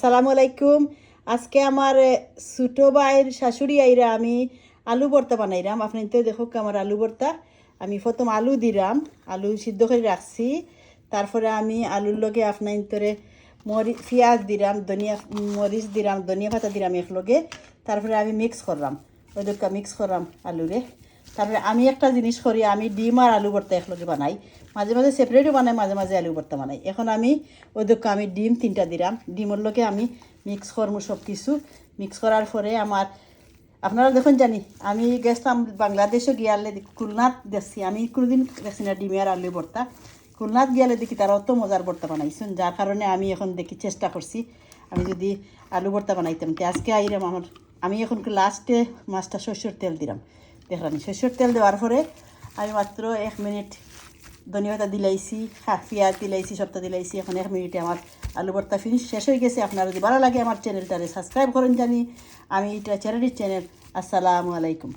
আসসালামু আলাইকুম। আজকে আমার ছোটো ভাইয়ের শাশুড়ি আইরা আমি আলু ভর্তা বানাইলাম। আপনি তো দেখো আমার আলু ভর্তা। আমি প্রথম আলু দিলাম, আলু সিদ্ধ করে রাখছি। তারপরে আমি আলুর লগে আপনার তোরে পেঁয়াজ দিলাম, মরিচ দিলাম, ধনিয়া পাতা দিলাম একলগে। তারপরে আমি মিক্স করলাম, ওই দুটা মিক্স করলাম আলুরে। তারপরে আমি একটা জিনিস করি, আমি ডিম আর আলু ভর্তা একলগে বানাই। মাঝে মাঝে সেপারেটও বানাই, মাঝে মাঝে আলু ভর্তা বানাই। এখন আমি ওদেরকে আমি ডিম 3টা দিলাম, ডিমের লোকে আমি মিক্স করবো সব কিছু। মিক্স করার পরে আপনারা দেখুন জানি আমি গেছিলাম বাংলাদেশও গিয়ালে খুলনাত দেখছি, আমি কোনোদিন দেখছি না ডিম আর আলু ভর্তা। খুলনাত গিয়ালে দেখি তারা অত মজার ভর্তা বানাইছেন, যার কারণে আমি এখন দেখি চেষ্টা করছি আমি যদি আলু ভর্তা বানাইতাম। আজকে আইরাম আমি এখন লাস্টে মাছটা সরষের তেল দিলাম। দেখলাম সরষের তেল দেওয়ার পরে আমি মাত্র 1 মিনিট ধনিয়া পাতা দিলাইছি, পেঁয়াজ দিলাইছি, সবটা দিলাইছি। এখন 1 মিনিটে আমার আলু ভর্তা ফিনিশ শেষ হয়ে গেছে। আপনারা যদি ভালো লাগে আমার চ্যানেলটারে সাবস্ক্রাইব করেন জানি। আমি এটা চ্যানেল। আসসালামু আলাইকুম।